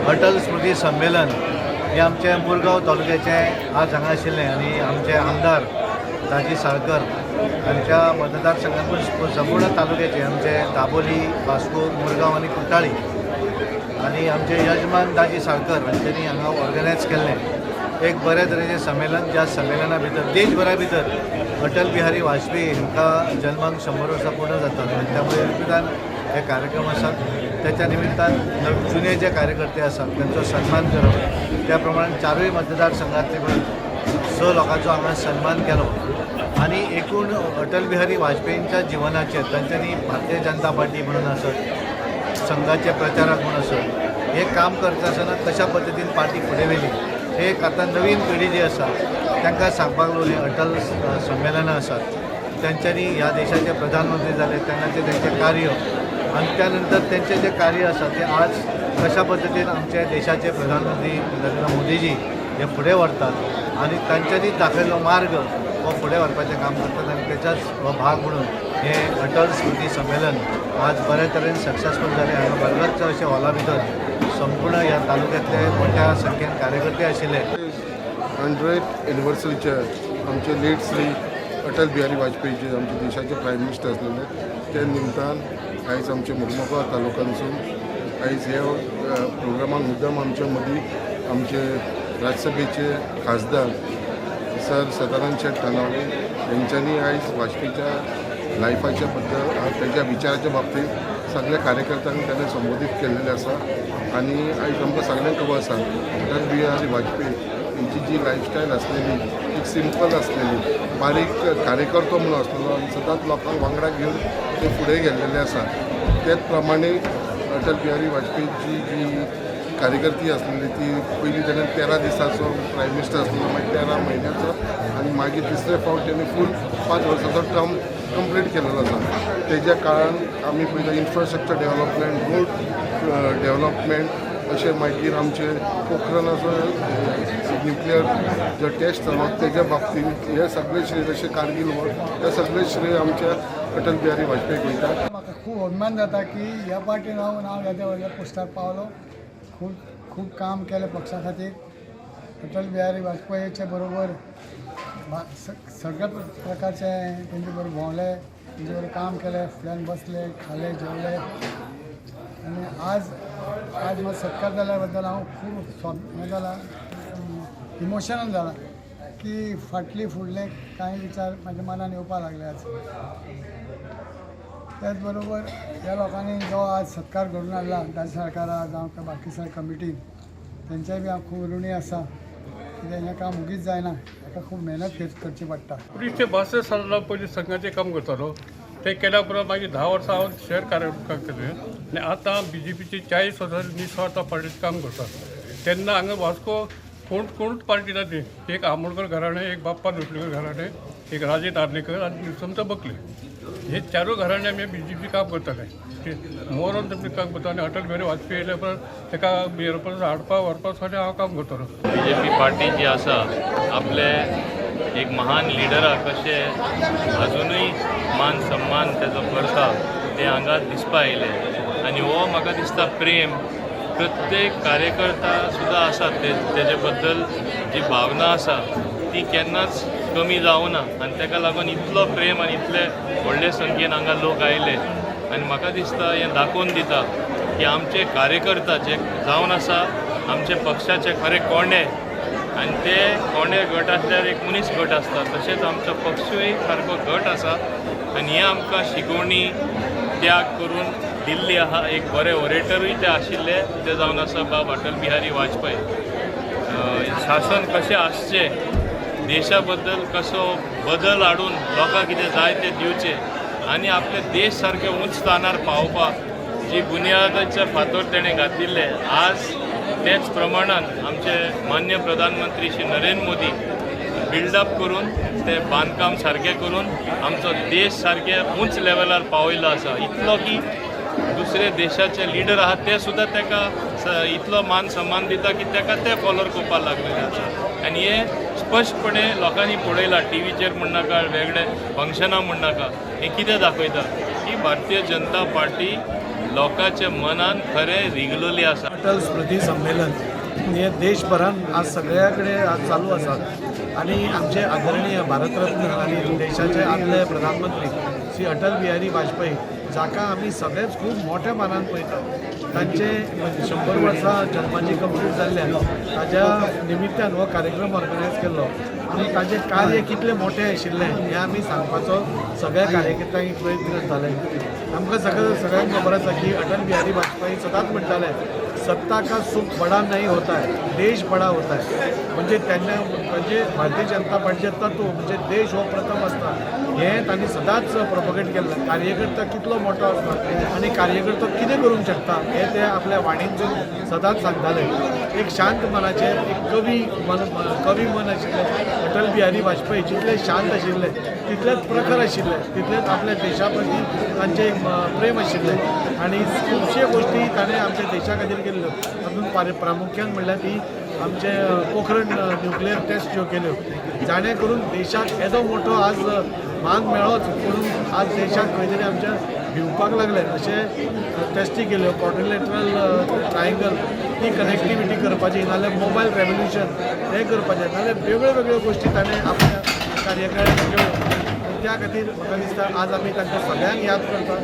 अटल स्मृती संमेलन हे आमचे मुरगांव तालुक्याचे आज हांगा आशिल्लें आनी आमचे आमदार दाजी साळकर हांच्या मतदारसंघातून संपूर्ण तालुक्याचे आमचे दाबोली, वास्को, मुरगांव आनी कुट्टाळी आनी आमचे यजमान दाजी साळकर हांच्यांनी हांगा ऑर्गनायज केल्लें एक बरे तरेचें संमेलन. ज्या संमेलना भितर देशभरा भितर अटल बिहारी वाजपेयी हांकां जल्माक 100 वर्सां पूर्ण जातात आनी त्यामुळे निमित्तान हे कार्यक्रम आसात. त्याच्या निमित्तान जुने जे कार्यकर्ते आसात त्यांचा सन्मान करप. त्या प्रमाणे चारूय मतदारसंघातले पण 6 लोकांचो हांगा सन्मान केलो आनी एकूण अटल बिहारी वाजपेयींच्या जिवनाचेर तांच्यांनी भारतीय जनता पार्टी म्हणून आसत, संघाचे प्रचारक म्हणून आसत, हे काम करता आसतना कशा पद्दतीन पार्टी फुडें व्हेली हे एक आतां नवीन पिढी जी आसा तांकां सांगपाक लागून अटल संमेलनां आसात. तांच्यांनी ह्या देशाचे प्रधानमंत्री जाले तेन्नाचे तेंचें कार्य आनी त्यानंतर तेंचें जें कार्य आसा तें आज कशा पद्दतीन आमचे देशाचे प्रधानमंत्री नरेंद्र मोदीजी हे फुडें व्हरतात आनी तांच्यांनी दाखयल्लो मार्ग हो फुडें व्हरपाचें काम करतात आनी तेचाच हो भाग म्हणून हे अटल स्मृती संमेलन आज बरे तरेन सक्सेसफूल जालें. हांगा बरगतच्या अशें हॉला भितर संपूर्ण ह्या तालुक्यांतले मोठ्या संख्येन कार्यकर्ते आशिल्ले. 100th एनिवर्सरीचे आमचे लेट श्री अटल बिहारी वाजपेयी जे आमचे देशाचे प्रायम मिनिस्टर आसलेले त्या निमतान आयज आमचे मुर्मुगांव तालुक्यानसून आयज हे प्रोग्रामाक मुद्दम आमच्या मदीं आमचे राज्यसभेचे खासदार सर सदानंद शेट तानावले यांच्यानी आयज वाजपेयीच्या लायफाच्या बद्दल त्यांच्या विचाराच्या बाबतीत सगळ्या कार्यकर्त्यांनी त्यांना संबोधित केलेले आसा. आणि आयज आमकां सगळ्यांक खबर आसा अटल बिहारी वाजपेयी यांची जी लायफस्टायल आसलेली एक सिंपल आसलेली, बारीक कार्यकर्तो म्हणून आसलेलो आनी सदांच लोकांक वांगडा घेवन ते फुडें गेल्लेले आसा. त्याच प्रमाणे अटल बिहारी वाजपेयीची जी कार्यकर्ती आसलेली ती पयलीं तेणें 13 दिसाचो प्रायम मिनिस्टर आसलेलो, मागीर 13 म्हयन्याचो आनी मागीर तिसरे फावट तेणें फूल 5 वर्साचो टर्म कंप्लीट केलेलो आसा. तेज्या काळान आमी पयलीं इन्फ्रास्ट्रक्चर डेव्हलपमेंट, रोड डेव्हलपमेंट अशें मागीर आमचे पोखरानाचो न्युक्लियर जो टेस्ट जालो तेज्या बाबतींत हे सगळे श्रेय जशें कारगिल वॉर हे सगळे श्रेय आमच्या अटल बिहारी वाजपेयीक वयता. म्हाका खूब अभिमान जाता की ह्या पार्टीन हांव येद्या व्हडल्या पोस्टार पावलो. खूब काम केलें पक्षा खातीर. अटल बिहारी वाजपेयीचे बरोबर सगळ्या प्रकारचे तेंचे बरोबर भोंवले, तेंचे बरोबर काम केलें, फुड्यान बसले, खाले, जेवले आनी आज म्हाका सत्कार जाल्या बद्दल हांव खूब हें जाला, इमोशनल जाला की फुडले कांय विचार म्हाज्या मनान येवपाक लागले. आज त्याच बरोबर ह्या लोकांनी जो आज सत्कार घडून हाडला राज्य सरकारा जावं बाकी सगळ्या कमिटी तेंच्याय बी हांव खूब ऋणी आसा. कित्याक हें काम मुगीच जायना, हाका खूब मेहनत करची पडटा. 1962 सालां पयलीं संघाचें काम करतालो. ते केल्या उपरांत मागीर 10 वर्सां हांव शहर कार्यक्रम केलें आनी आतां BJPची 40 वर्सां निस्वार्थ पार्टीचें काम करता. तेन्ना हांगा वास्को कोणूच पार्टी ना ती. एक आमोणकर घराणें, एक बाप्पा लोटलीकर घराणें, एक राजे तारनेकर आनी समता बकले, हे 4 घराणे आमी BJP काम करताले. मोरून तेमी काम करता आनी अटल बिहारी वाजपेयी येयल्या उपरांत ताका एअरपोर्टार हाडपा व्हरपासाठी हांव काम करतालो. BJP पार्टी जी आसा आपले एक महान लिडराक कशें अजुनूय मान सन्मान तेजो करता ते हांगा दिसपा आयले. आनी हो म्हाका दिसता प्रेम प्रत्येक कार्यकर्ता सुद्दां आसा तेजे बद्दल जी भावना आसा ती केन्नाच कमी जावना आनी ताका लागून इतलो प्रेम आनी इतले व्हडले संख्येन हांगा लोक आयले. आनी म्हाका दिसता हें दाखोवन दिता की आमचे कार्यकर्ता जे जावन आसा आमचे पक्षाचे खरे कोंडे आनी ते कोंडे गट आसल्यार एक मनीस गट आसता तशेंच आमचो पक्षूय सारको गट आसा. आनी हे आमकां शिकवणी त्याग करून दिल्ली आहा. एक बरे ऑरेटरूय ते आशिल्ले ते जावन आसा बाब अटल बिहारी वाजपेयी. शासन कशें आसचें, देशा बद्दल कसो बदल हाडून लोकांक कितें जाय तें दिवचें आनी आपले देश सारके उंच स्थानार पावपाक जी बुनयादाचे फातर तेणें घातिल्ले आज तेच प्रमाणान आमचे मान्य प्रधानमंत्री श्री नरेंद्र मोदी बिल्डअप करून ते बांदकाम सारकें करून आमचो देश सारके उंच लेवलार पावयलो आसा. इतलो की दुसरे देशाचे लिडर आहात ते सुद्दां ताका इतलो मान सन्मान दिता की ताका ते फॉलोर करपाक लागलेले आसा. आनी हे स्पश्टपणे लोकांनी पळयलां. टीव्हीचेर म्हण नाका, वेगळे फंक्शनां म्हण नाका, हें कितें दाखयता की भारतीय जनता पार्टी लोकांच्या मनान खरें रिगलोली आसा. अटल स्मृती संमेलन हे देशभरान आज सगळ्या कडेन आज चालू आसा आणि आमचे आदरणीय भारतरत्न आणि देशाचे आदले प्रधानमंत्री श्री अटल बिहारी वाजपेयी जाका आमी सगळेच खूब मोठ्या मानान पळयतात. तांचे 100 वर्सां जन्माची कंप्लीट जाल्ल्यान ताज्या निमित्तान हो कार्यक्रम ऑर्गनायज केल्लो आणि ताजें कार्य कितलें मोठें आशिल्लें हें आमी सांगपाचो सगळ्या कार्यकर्त्यांक प्रयत्न करताले. आमकां सगळ्यांक खबर आसा की अटल बिहारी वाजपेयी सदांच म्हणटाले सत्ता का सुख बड़ा नहीं होता है, देश बड़ा होता है. म्हणजे त्यांना म्हणजे भारतीय जनता पार्टीचे तत्व म्हणजे देश हो प्रथम असता हें तांणी सदांच प्रोपगेट केल्लें. कार्यकर्ता कितलो मोठो आसता आनी कार्यकर्तो कितें करूंक शकता हें ते आपल्या वाणींतून सदांच सांगताले. एक शांत मनाचे एक कवी मन आशिल्लें अटल बिहारी वाजपेयी जितले शांत आशिल्ले तितलेच प्रखर आशिल्ले तितलेच आपल्या देशा प्रती तांचें एक प्रेम आशिल्लें आणि खुबशे गोश्टी ताणें आमच्या देशा खातीर केल्ल्यो. तातूंत प्रामुख्यान म्हणल्यार ती आमचे पोखरण न्युक्लियर टेस्ट ज्यो केल्यो जाणे करून देशाक येदो मोठो आज मान मेळोच म्हणून आज देशाक खंय तरी आमच्या भिवपाक लागले अशें टेस्टी केल्यो. क्वॉड्रिलॅटरल ट्रायंगल ती कनेक्टिविटी करपाची नाजाल्यार मोबायल रेव्होल्युशन हें करपाचें नाजाल्यार वेगळ्यो वेगळ्यो गोश्टी ताणें आपल्या कार्यकाळांत केल्यो. त्या खातीर म्हाका दिसता आज आमी तांकां सगळ्यांक याद करतात